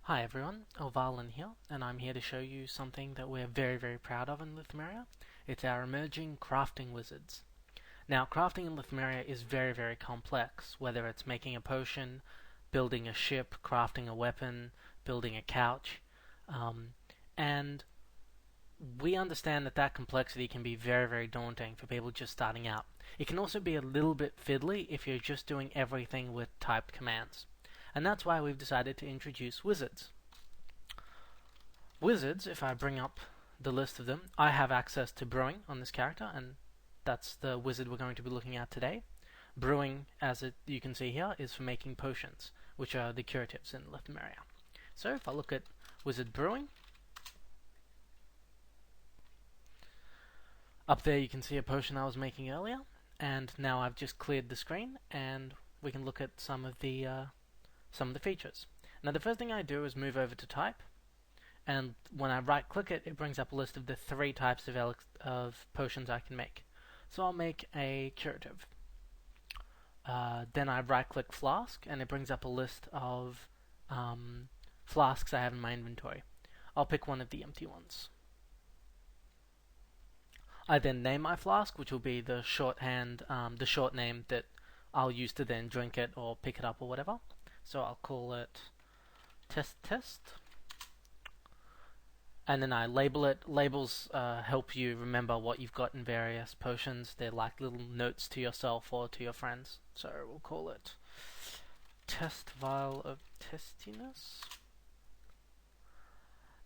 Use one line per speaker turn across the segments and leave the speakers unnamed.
Hi everyone, Elvalin here, and I'm here to show you something that we're very proud of in Lithmeria. It's our emerging crafting wizards. Now, crafting in Lithmeria is very complex, whether it's making a potion, building a ship, crafting a weapon, building a couch, and we understand that complexity can be very daunting for people just starting out. It can also be a little bit fiddly if you're just doing everything with typed commands. And that's why we've decided to introduce wizards. Wizards, if I bring up the list of them, I have access to Brewing on this character, and that's the wizard we're going to be looking at today. Brewing, you can see here, is for making potions, which are the curatives in Lithmeria. So if I look at Wizard Brewing, up there you can see a potion I was making earlier, and now I've just cleared the screen, and we can look at some of the features. Now the first thing I do is move over to Type, and when I right click it, it brings up a list of the 3 types of potions I can make. So I'll make a curative. Then I right click Flask, and it brings up a list of flasks I have in my inventory. I'll pick one of the empty ones. I then name my flask, which will be the short name that I'll use to then drink it or pick it up or whatever. So I'll call it test. And then I label it. Labels help you remember what you've got in various potions. They're like little notes to yourself or to your friends. So we'll call it test vial of testiness.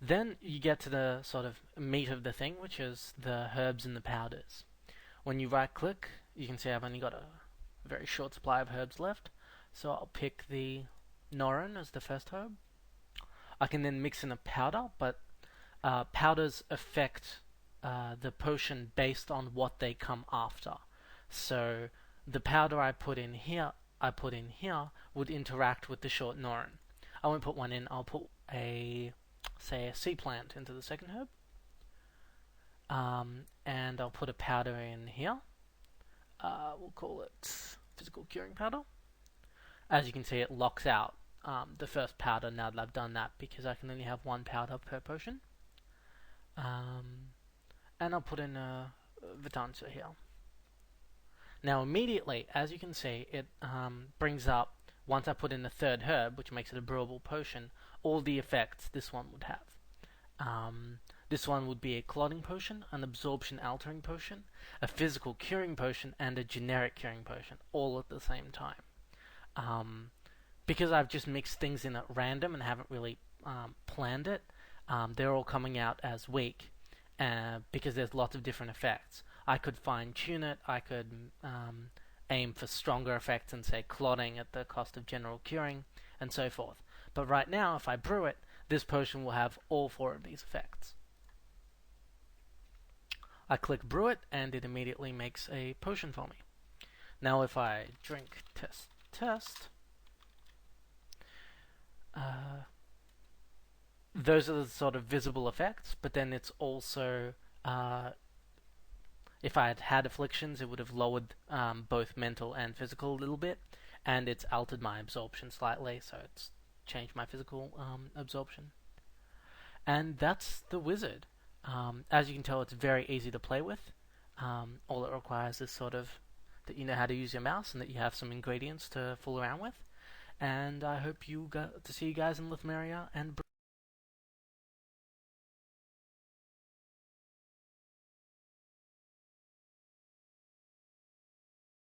Then you get to the sort of meat of the thing, which is the herbs and the powders. When you right click, you can see I've only got a very short supply of herbs left. So I'll pick the Norin as the first herb. I can then mix in a powder, but powders affect the potion based on what they come after. So the powder I put in here would interact with the short Norin. I won't put one in. I'll put a sea plant into the second herb, and I'll put a powder in here. We'll call it physical curing powder. As you can see, it locks out the first powder now that I've done that, because I can only have 1 powder per potion. And I'll put in a Vitanza here. Now immediately, as you can see, it brings up, once I put in the third herb, which makes it a brewable potion, all the effects this one would have. This one would be a clotting potion, an absorption altering potion, a physical curing potion, and a generic curing potion, all at the same time. Because I've just mixed things in at random and haven't really planned it, they're all coming out as weak, because there's lots of different effects. I could fine tune it, I could aim for stronger effects and say clotting at the cost of general curing, and so forth. But right now, if I brew it, this potion will have all 4 of these effects. I click brew it, and it immediately makes a potion for me. Now if I drink test, those are the sort of visible effects, but then it's also, if I had had afflictions, it would have lowered both mental and physical a little bit, and it's altered my absorption slightly, so it's changed my physical absorption. And that's the wizard. As you can tell, it's very easy to play with. All it requires is sort of that you know how to use your mouse and that you have some ingredients to fool around with. And I hope to see you guys in Lithmeria and